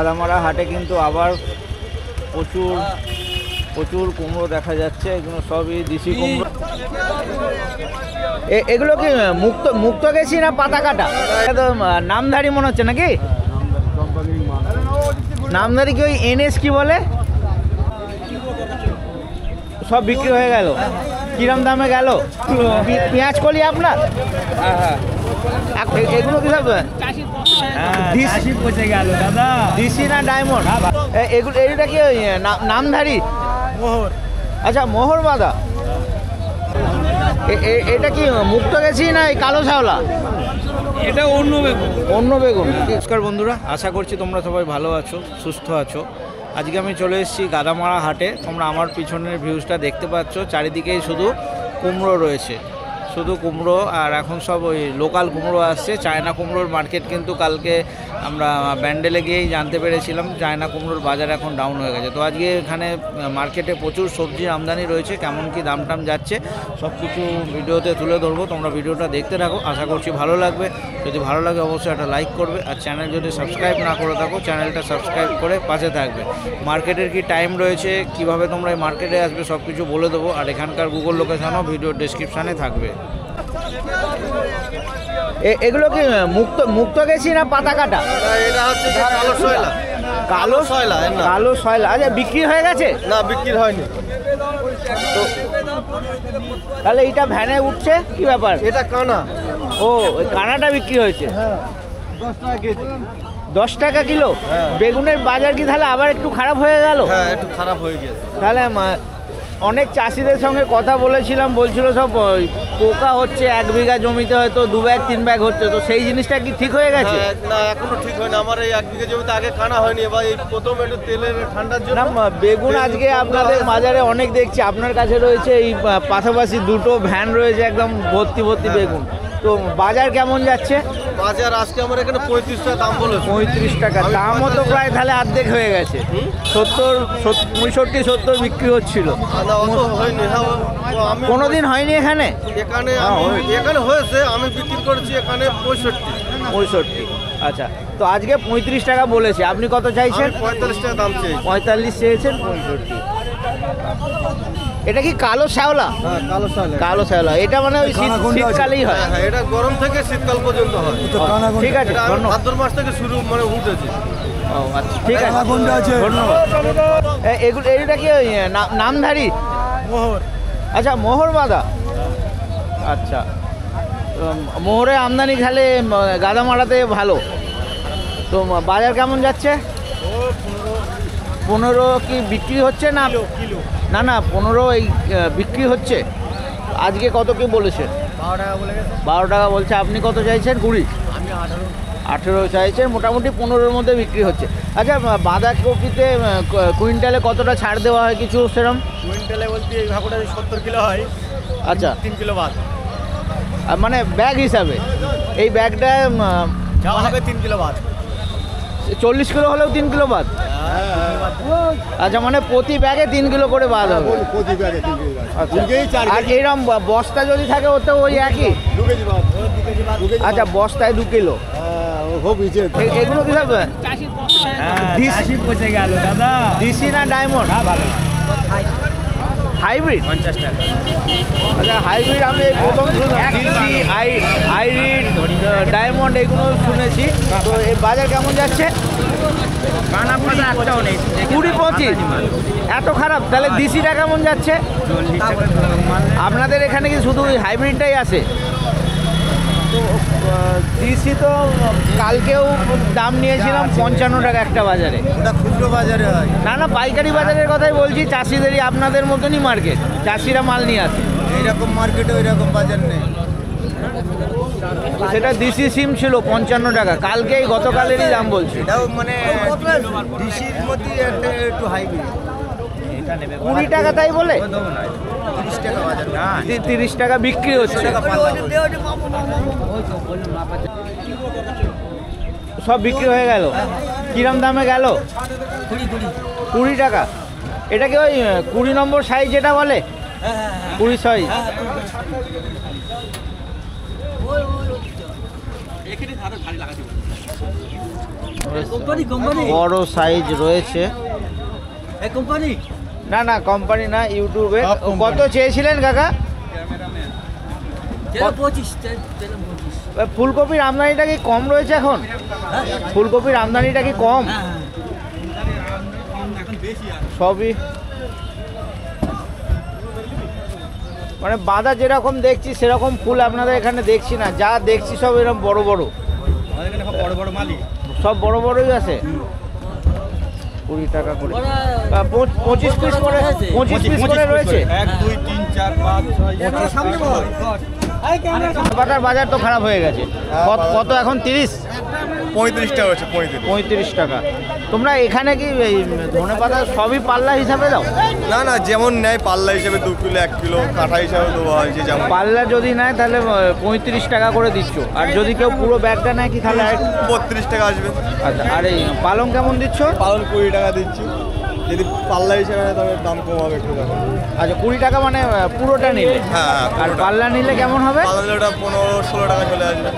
আদামারা হাটে কিন্তু আবার প্রচুর প্রচুর কুমড়ো দেখা যাচ্ছে। এগুলো সবই দেশি কুমড়ো। এগুলো কি মুক্ত গেছি না পাতা কাটা? এটা নামধারী মনে হচ্ছে নাকি? নামধারী কি ওই এনএস কি বলে? সব বিক্রি হয়ে গেল। কিরম দামে গেল পেঁয়াজ কলি আপনার? এগুলো কি সব দিশি না ডায়মন্ড? এগুলো এটা কি ওই নামধারী? মোহর। আচ্ছা, মোহর বাঁধা। এটা কি মুক্ত গেছি না এই কালো শাওলা? এটা অন্য বেগুন। অন্য বেগুন। নমস্কার বন্ধুরা, আশা করছি তোমরা সবাই ভালো আছো, সুস্থ আছো। আজকে আমি চলে এসেছি গাদামারা হাটে। তোমরা আমার পিছনের ভিউজটা দেখতে পাচ্ছ, চারিদিকেই শুধু কুমড়ো রয়েছে, শুধু কুমড়ো। আর এখন সব ওই লোকাল কুমড়ো আসছে। চায়না কুমড়োর মার্কেট কিন্তু কালকে আমরা ব্যান্ডেলে গিয়েই জানতে পেরেছিলাম চায়না কুমড়োর বাজার এখন ডাউন হয়ে গেছে। তো আজকে এখানে মার্কেটে প্রচুর সবজির আমদানি রয়েছে। কেমন কি দাম টাম যাচ্ছে সব কিছু ভিডিওতে তুলে ধরবো। তোমরা ভিডিওটা দেখতে থাকো, আশা করছি ভালো লাগবে। যদি ভালো লাগে অবশ্যই একটা লাইক করবে, আর চ্যানেল যদি সাবস্ক্রাইব না করে থাকো চ্যানেলটা সাবস্ক্রাইব করে পাশে থাকবে। মার্কেটের কি টাইম রয়েছে, কিভাবে তোমরা এই মার্কেটে আসবে সব কিছু বলে দেবো। আর এখানকার গুগল লোকেশনও ভিডিওর ডেসক্রিপশানে থাকবে। এগুলো কি মুক্ত গেছি না পাতা কাটা? এটা হচ্ছে কালো শয়লা। কালো শয়লা? কালো শয়লা। আচ্ছা, বিক্রি হয়ে গেছে? না, বিক্রি হয়নি। তো তাহলে এটা ভ্যানে উঠছে কি ব্যাপার? এটা কানা। ও, ওই কানাটা বিক্রি হয়েছে। 10 টাকা কেজি। 10 টাকা কিলো? বেগুনের বাজার কি তাহলে আবার একটু খারাপ হয়ে গেল? হ্যাঁ, একটু খারাপ হয়ে গেছে। তাহলে অনেক চাষিদের সঙ্গে কথা বলেছিলাম, বলছিল সব পোকা হচ্ছে, 1 বিঘা জমিতে হয়তো 2 ব্যাগ 3 ব্যাগ হচ্ছে। তো সেই জিনিসটা কি ঠিক হয়ে গেছে? না, এখনো ঠিক হয়নি। আমার এই 1 বিঘা জমিতে আগে কানা হয়নি, এবার এই প্রথম একটু তেলের ঠান্ডার জন্য না, বেগুন আজকে আপনাদের বাজারে অনেক দেখছি। আপনার কাছে রয়েছে এই পাশাপাশি দুটো ভ্যান রয়েছে, একদম ভর্তি ভর্তি বেগুন। তো বাজার কেমন যাচ্ছে? বাজার আজকে আমার এখানে 35 টাকা দাম বলেছে। 35 টাকা দামও তো প্রায় তাহলে অর্ধেক হয়ে গেছে। 65-70 বিক্রি হচ্ছিল। না, অত হয়নি। হ্যাঁ, আমি কোনোদিন হয়নি এখানে? এখানে হয়েছে, আমি বিক্রি করেছি এখানে 65। আচ্ছা, তো আজকে 35 টাকা বলেছে। আপনি কত চাইছেন? 45 টাকা দাম চেয়েছি। 45 চেয়েছেন, 65। এটা কি কালো শ্যাওলা? হ্যাঁ, কালো শয়লা। কালো শ্যাওলা। এটা মানে ওই শীতকালেই হয়? হ্যাঁ, এটা গরম থেকে শীতকাল পর্যন্ত হয়। ঠিক আছে, ধন্যবাদ। ভাদ্র মাস থেকে শুরু মানে উঠেছে। ও আচ্ছা, ঠিক আছে, ধন্যবাদ। এগুলো এটা কি ওই নামধারী? মোহর। আচ্ছা, মোহর বাঁধা। আচ্ছা, মোহরে আমদানি খেলে গাদামারাতে ভালো। তো বাজার কেমন যাচ্ছে? 15 কি বিক্রি হচ্ছে না? না না, 15 এই বিক্রি হচ্ছে। আজকে কত কি বলেছে? 12 টাকা বলে গেছে। 12 টাকা বলছে। আপনি কত চাইছেন? 20? আমি 18 চাইছেন। মোটামুটি 15-এর মধ্যে বিক্রি হচ্ছে। আচ্ছা, বাঁধাকপিতে কুইন্টালে কতটা ছাড় দেওয়া হয় কিছু সেরম? কুইন্টালে বলতে এই ভাগটা 70 কিলো হয়। আচ্ছা, 3 কিলো বাদ। মানে ব্যাগ হিসাবে এই ব্যাগটা যা হবে 3 কিলো বাদ। 40 কিলো হলেও 3 কিলো বাদ? আচ্ছা, মানে প্রতি ব্যাগে 3 কিলো করে বাদ হবে। প্রতি ব্যাগে 3 কিলো বাদ। আচ্ছা, আর এরকম বস্তা যদি থাকে ওতে ওই একই? 2 কেজি বাদ। 2 কেজি। আচ্ছা, বস্তায় 2 কিলো। খুব ইচ্ছে। এগুলো কি সব দিশি না ডায়মন্ড? হাইব্রিড? 50 টাকা। আচ্ছা, হাইব্রিড আমি এই প্রথম দিশি হাইব্রিড ডায়মন্ড এগুলো শুনেছি। তো এই বাজার কেমন যাচ্ছে? 20-25? এত খারাপ? তাহলে দিশিটা কেমন যাচ্ছে? 40 টাকা। আপনাদের এখানে কি শুধু ওই হাইব্রিডটাই আছে? তো দিশি তো কালকেও দাম নিয়েছিলাম 55 টাকা একটা বাজারে। ওটা খুচরো বাজারে হয়। না না, পাইকারি বাজারের কথাই বলছি। চাষিদেরই আপনাদের মতনই মার্কেট, চাষিরা মাল নিয়ে আসে। এইরকম মার্কেটে ওইরকম বাজার নেই। তো সেটা দিশি সিম ছিল 55 টাকা, কালকেই গতকালেরই দাম বলছি। এটাও মানে ডিসির মধ্যে একটু হাইব্রিড। 20 টাকা তাই বলে? 30 টাকা বাজার। 30 টাকা বিক্রি হচ্ছে। সব বিক্রি হয়ে গেল। কিরম দামে গেল? 20 টাকা। এটা কি ওই 20 নম্বর সাইজ যেটা বলে? 20 সাইজ। বড় সাইজ রয়েছে। কোম্পানি না না কোম্পানি না, ইউটিউবে। কত চেয়েছিলেন কাকা? ফুলকপির আমদানিটা কি কম রয়েছে এখন? ফুলকপির আমদানিটা কি কম? সবই মানে বাঁধা যেরকম দেখছি সেরকম ফুল আপনাদের এখানে দেখছি না, যা দেখছি সব এরকম বড় বড়, সব বড় বড়ই আছে। 20 টাকা করে 25 পিস করে, 25 পিস করে রয়েছে। 1 2 3 4 5 6 পাতার বাজার তো খারাপ হয়ে গেছে। কত এখন? 30 35 টাকা হচ্ছে। 35 টাকা। তোমরা এখানে কি এই ধনে পাতা সবই পাল্লা হিসাবে দাও? না না, যেমন নেয় পাল্লা হিসেবে 2 কিলো 1 কিলো কাঠা হিসাবে দেওয়া হয়, যে যেমন পাল্লা যদি নেয় তাহলে 35 টাকা করে দিচ্ছ, আর যদি কেউ পুরো ব্যাগটা নেয় কি তাহলে 32 টাকা আসবে। আচ্ছা, আর এই পালং কেমন দিচ্ছ? পালন 20 টাকা দিচ্ছি, যদি পাল্লা হিসেবে নেয় তবে দাম কম হবে একটু। আচ্ছা, 20 টাকা মানে পুরোটা নিলে। হ্যাঁ, আর পাল্লা নিলে কেমন হবে? পাল্লা ওটা 15-16 টাকা চলে আসবে,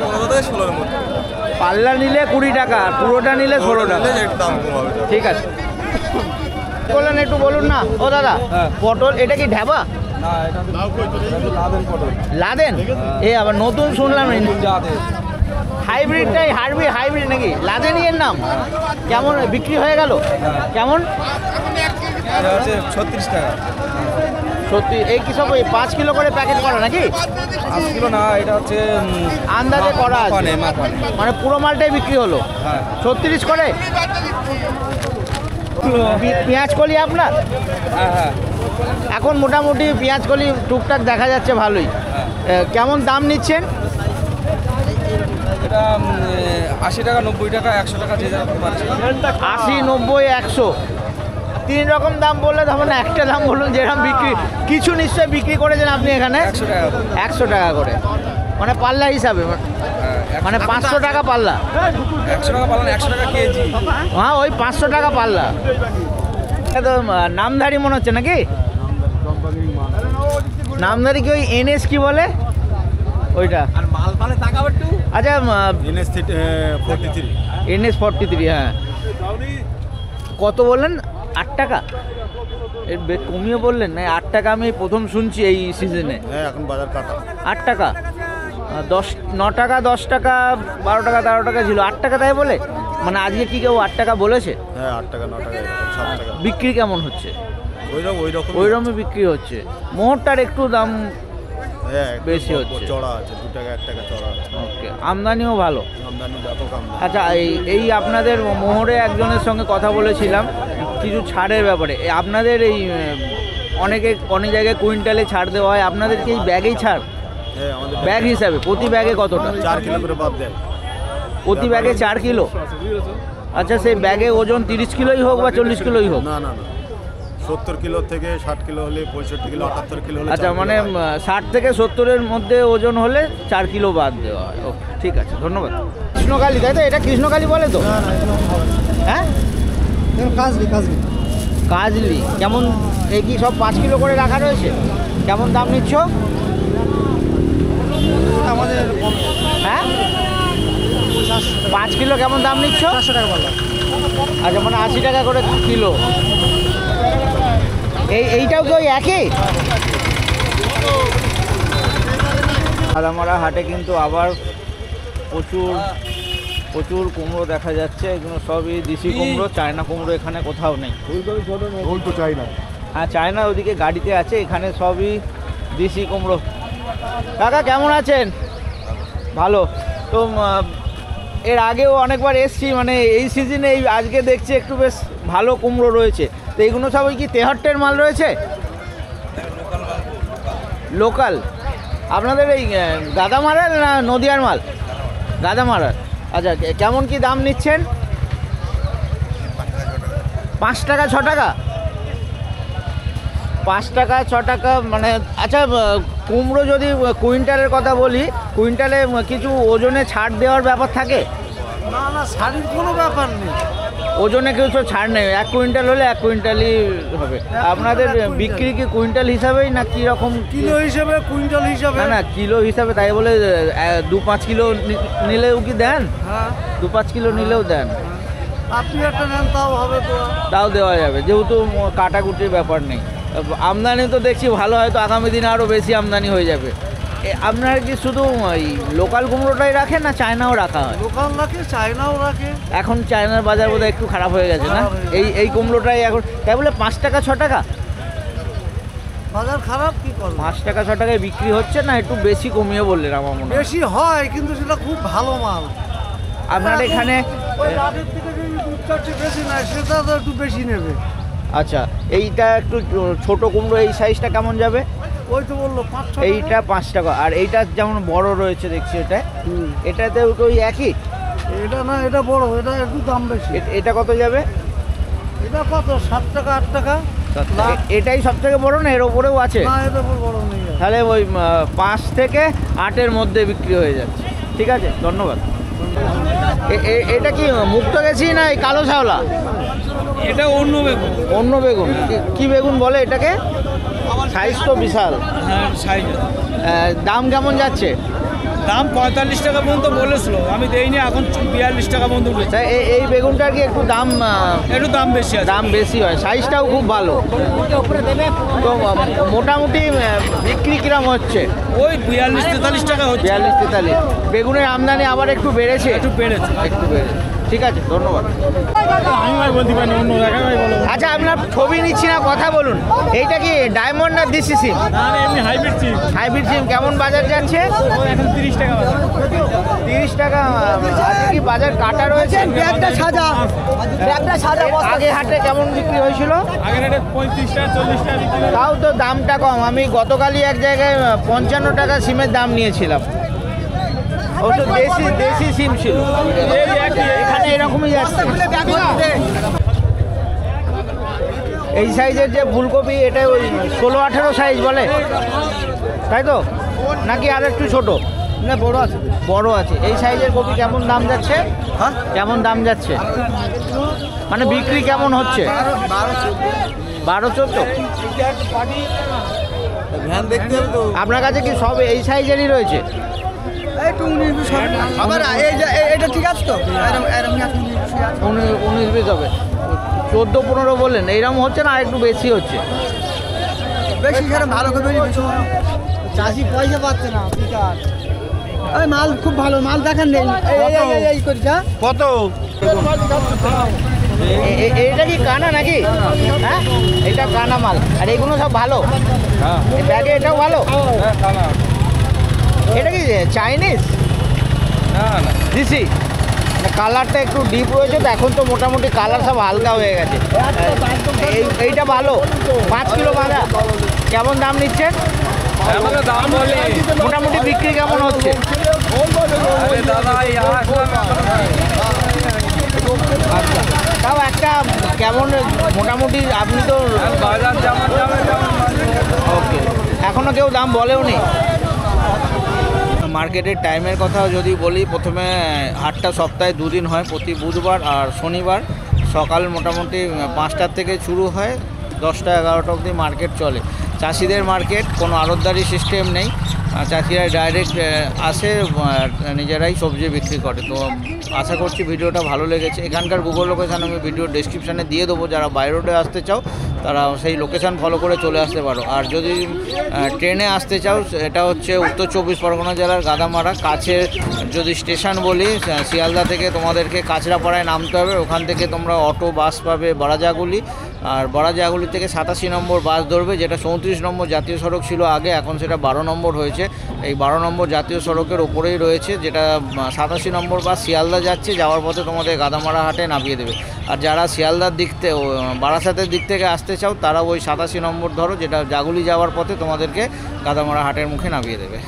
15 থেকে 16-এর মধ্যে। পাল্লা নিলে 20 টাকা, আর পুরোটা নিলে 16 টাকা। একটু দাম কম হবে। ঠিক আছে, বললেন একটু বলুন না। ও দাদা, পটল এটা কি ঢাবা? লাদেন? এ আবার নতুন শুনলাম। হাইব্রিডটাই হাইব্রিড নাকি? লাদেনই এর নাম? কেমন বিক্রি হয়ে গেল? কেমন? 36 টাকা। সত্যি? এই কি সব 5 কিলো করে প্যাকেট করা নাকি? 5 কিলো না, এটা হচ্ছে আন্দাজে করা আছে, মানে পুরো মালটাই বিক্রি হলো। 36 করে। পেঁয়াজ কলি আপনার? এখন মোটামুটি পেঁয়াজ কলি টুকটাক দেখা যাচ্ছে ভালোই। কেমন দাম নিচ্ছেন? এটা 80 টাকা, 90 টাকা, 100 টাকা, যে যেরকম পারছে। 80, 90, 100, 3 রকম দাম বললে তখন একটা দাম বলুন যেরকম বিক্রি। কিছু নিশ্চয়ই বিক্রি করেছেন আপনি এখানে? 100 টাকা। 100 টাকা করে, মানে পাল্লা হিসাবে, মানে 500 টাকা পাল্লা। 100 টাকা পালন, 100 টাকা কেজি। হ্যাঁ, ওই 500 টাকা পাল্লা। এটা তো নামধারী মনে হচ্ছে নাকি? নামধারী কি ওই NS কি বলে ওইটা? আর মাল পালে টাকা একটু। আচ্ছা, NS 43। NS 43, হ্যাঁ। কত বললেন? 8 টাকা? এর কমিয়ে বললেন না? 8 টাকা আমি প্রথম শুনছি এই সিজনে। হ্যাঁ, এখন বাজার কাটা। 8 টাকা? 9 টাকা, 10 টাকা, 12 টাকা, 13 টাকা ছিল, 8 টাকা তাই বলে? মানে আজকে কি কেউ 8 টাকা বলেছে? হ্যাঁ, 8 টাকা 9 টাকা 7 টাকা। বিক্রি কেমন হচ্ছে? ওই রকম ওইরকমই বিক্রি হচ্ছে। মোহরটার একটু দাম বেশি হচ্ছে। চড়া আছে, 2 টাকা 1 টাকা চড়া আছে। ওকে, আমদানিও ভালো। আমদানি ব্যাপক আমদানি। আচ্ছা, এই আপনাদের মোহরে একজনের সঙ্গে কথা বলেছিলাম কিছু ছাড়ের ব্যাপারে। আপনাদের এই অনেক জায়গায় কুইন্টালে ছাড় দেওয়া হয়, আপনাদের কি এই ব্যাগেই ছাড়? হ্যাঁ, আমাদের ব্যাগ হিসাবে প্রতি ব্যাগে কতটা? 4 কিলো করে বাদ দেয়। প্রতি ব্যাগে 4 কিলো? আচ্ছা, সেই ব্যাগে ওজন 30 কিলোই হোক বা 40 কিলোই হোক? না না না, 70 কিলো থেকে 60 কিলো হলে, 65 কিলো 78 কিলো হলে। আচ্ছা, মানে 60 থেকে 70-এর মধ্যে ওজন হলে 4 কিলো বাদ দেওয়া হয়। ওকে, ঠিক আছে, ধন্যবাদ। কৃষ্ণকালী, তাই তো? এটা কৃষ্ণকালী বলে তো? হ্যাঁ, কাজলি। কেমন? এই কি সব 5 কিলো করে রাখা রয়েছে? কেমন দাম নিচ্ছ? আমাদের হ্যাঁ, 5 কিলো কেমন দাম নিচ্ছ? 400 টাকা পাল্লা। আচ্ছা, মানে 80 টাকা করে কিলো। এইটাও কি ওই একই? আদামারা হাটে কিন্তু আবার প্রচুর কুমড়ো দেখা যাচ্ছে। এগুলো সবই দেশি কুমড়ো, চায়না কুমড়ো এখানে কোথাও নেই। হ্যাঁ, চায়না ওদিকে গাড়িতে আছে, এখানে সবই দেশি কুমড়ো। কাকা কেমন আছেন? ভালো তো। এর আগেও অনেকবার এসছি, মানে এই সিজনে এই আজকে দেখছি একটু বেশ ভালো কুমড়ো রয়েছে। তো এইগুলো সব ওই কি তেহট্টের মাল রয়েছে? লোকাল? আপনাদের এই গাদামারার না নদিয়ার মাল? গাদামারার। আচ্ছা, কেমন কি দাম নিচ্ছেন? 5 টাকা 6 টাকা? 5 টাকা 6 টাকা মানে। আচ্ছা, কুমড়ো যদি কুইন্টালের কথা বলি, কুইন্টালে কিছু ওজনে ছাড় দেওয়ার ব্যাপার থাকে? না না, শাড়ির কোনো ব্যাপার নেই। ওজনে কেউ তো ছাড় নেই, 1 কুইন্টাল হলে 1 কুইন্টালই হবে। আপনাদের বিক্রি কি কুইন্টাল হিসাবেই না কি রকম? কিলো হিসাবে, কুইন্টাল হিসাবে। না না, কিলো হিসাবে, তাই বলে 2-5 কিলো নিলেও কি দেন? হ্যাঁ, 2-5 কিলো নিলেও দেন? আপনি একটা নেন তাও হবে তো। তাও দেওয়া যাবে, যেহেতু কাটাকুটির ব্যাপার নেই। আমদানি তো দেখছি ভালো, হয়তো আগামী দিনে আরও বেশি আমদানি হয়ে যাবে। আপনারা কি শুধু ওই লোকাল কুমড়োটাই রাখেন না চায়নাও রাখা হয়? দোকান রাখে, চায়নাও রাখে। এখন চায়নার বাজার বোধহয় একটু খারাপ হয়ে গেছে না? খারাপ হয়ে এই কুমড়োটাই এখন তাই বলে 5 টাকা 6 টাকা? বাজার খারাপ, কি করবে? 5 টাকা 6 টাকায় বিক্রি হচ্ছে না? একটু বেশি কমিয়ে বললেন আমার মনে হয়। বেশি হয় কিন্তু সেটা খুব ভালো মাল। আপনার এখানে ওই লাভের থেকে যদি 2-4টে বেশি নেয় সেটা তো একটু বেশি নেবে। আচ্ছা, এইটা একটু ছোট কুমড়ো, এই সাইজটা কেমন যাবে? ওই তো বললো 5-6 টাকা। এইটা 5 টাকা। আর এইটা যেমন বড় রয়েছে দেখছি, এটা এটাতে ওই একই? এটা না, এটা বড়, এটা একটু দাম বেশি। এটা কত যাবে? এটা কত, 7 টাকা 8 টাকা। না, এটাই সব থেকে বড় না এর ওপরেও আছে? না, এটা বড় নেই। তাহলে ওই 5 থেকে 8-এর মধ্যে বিক্রি হয়ে যাচ্ছে। ঠিক আছে, ধন্যবাদ। এটা কি মুক্ত গেছি না এই কালো শাওলা? এটা অন্য বেগুন। অন্য বেগুন? কি বেগুন বলে এটাকে? সাইজ তো বিশাল। হ্যাঁ, সাইজ। দাম কেমন যাচ্ছে? দাম 45 টাকা পর্যন্ত বলেছিল, আমি দেইনি, এখন 42 টাকা পর্যন্ত উঠেছে। তাই এই বেগুনটার কি একটু দাম একটু দাম বেশি আছে। দাম বেশি হয়, সাইজটাও খুব ভালো। তো মোটামুটি বিক্রি কিরম হচ্ছে? ওই 42-43 টাকা হচ্ছে। 42-43। বেগুনের আমদানি আবার একটু বেড়েছে? একটু বেড়েছে। একটু বেড়েছে। ঠিক আছে, ধন্যবাদ। আমি ভাই বলতে পারি অন্য জায়গায় ভাই বলো। আচ্ছা, আপনার ছবি নিচ্ছি না, কথা বলুন। এইটা কি ডায়মন্ড না দেশি সিম? না না, এমনি হাইব্রিড চিপ। হাইব্রিড সিম কেমন বাজার যাচ্ছে? এখন 30 টাকা বাজার। 30 টাকা। আজকে কি বাজার কাটা রয়েছে? ব্যাগটা সাজা, ব্যাগটা সাজা। আগে হাটে কেমন বিক্রি হয়েছিল? আগের রেটে 35 টাকা 40 টাকা বিক্রি করে। তাও তো দামটা কম। আমি গতকালই এক জায়গায় 55 টাকা সিমের দাম নিয়েছিলাম। ও তো দেশি সিম ছিল। এখানে এরকমই যাচ্ছে। এই সাইজের যে ফুলকপি, এটা ওই 16-18 সাইজ বলে, তাই তো? নাকি আর একটু ছোট? না, বড় আছে। বড় আছে। এই সাইজের কপি কেমন দাম যাচ্ছে? হ্যাঁ, কেমন দাম যাচ্ছে? মানে বিক্রি কেমন হচ্ছে? 12-14? ভ্যান দেখতে হবে তো। আপনার কাছে কি সব এই সাইজেরই রয়েছে? একটু 19-20 হবে। আবার এটা ঠিক আছে তো? এরকম 19-20 হবে। 14-15 বললেন, এইরকম হচ্ছে না আর একটু বেশি হচ্ছে? বেশি সেরকম ভালো করে বেশি। চাষি পয়সা পাচ্ছে না, বেকার। এই মাল খুব ভালো, মাল দেখেন নেই। এই করিস কত? এটা কি কানা নাকি? হ্যাঁ, এটা কানা মাল। আর এগুলো সব ভালো? এই ব্যাগে এটাও ভালো? এটা কি চাইনিজ? না না, দিছি। কালারটা একটু ডিপ রয়েছে তো, এখন তো মোটামুটি কালার সব হালকা হয়ে গেছে। এইটা ভালো। 5 কিলো বাঁধা কেমন দাম নিচ্ছেন? আমাকে দাম বলে মোটামুটি বিক্রি কেমন হচ্ছে? আরে দাদা, এই আচ্ছা, তাও একটা কেমন মোটামুটি আপনি তো বাজার যেমন যাবে তেমন। ওকে, এখনও কেউ দাম বলেও নি। মার্কেটের টাইমের কথা যদি বলি, প্রথমে হাটটা সপ্তাহে 2 দিন হয়, প্রতি বুধবার আর শনিবার। সকাল মোটামুটি 5টার থেকে শুরু হয়, 10টা-11টা অবধি মার্কেট চলে। চাষিদের মার্কেট, কোনো আড়তদারি সিস্টেম নেই। চাষিরা ডাইরেক্ট আসে, নিজেরাই সবজি বিক্রি করে। তো আশা করছি ভিডিওটা ভালো লেগেছে। এখানকার গুগল লোকেশান আমি ভিডিও ডেসক্রিপশানে দিয়ে দেবো। যারা বাই রোডে আসতে চাও তারা সেই লোকেশান ফলো করে চলে আসতে পারো। আর যদি ট্রেনে আসতে চাও, এটা হচ্ছে উত্তর 24 পরগনা জেলার গাদামারা কাছে। যদি স্টেশন বলি, শিয়ালদা থেকে তোমাদেরকে কাঁচরাপাড়ায় নামতে হবে। ওখান থেকে তোমরা অটো বাস পাবে বড়াজাগুলি, আর বড়াজাগুলি থেকে 87 নম্বর বাস ধরবে, যেটা 34 নম্বর জাতীয় সড়ক ছিল আগে, এখন সেটা 12 নম্বর হয়েছে। এই 12 নম্বর জাতীয় সড়কের ওপরেই রয়েছে, যেটা 87 নম্বর বাস শিয়ালদা যাচ্ছে। যাওয়ার পথে তোমাদের গাদামারা হাটে নামিয়ে দেবে। আর যারা শিয়ালদার দিক থেকে, বারাসাতের দিক থেকে আসতে চাও, তারা ওই 87 নম্বর ধরো, যেটা জাগুলি যাওয়ার পথে তোমাদেরকে গাদামারা হাটের মুখে নামিয়ে দেবে।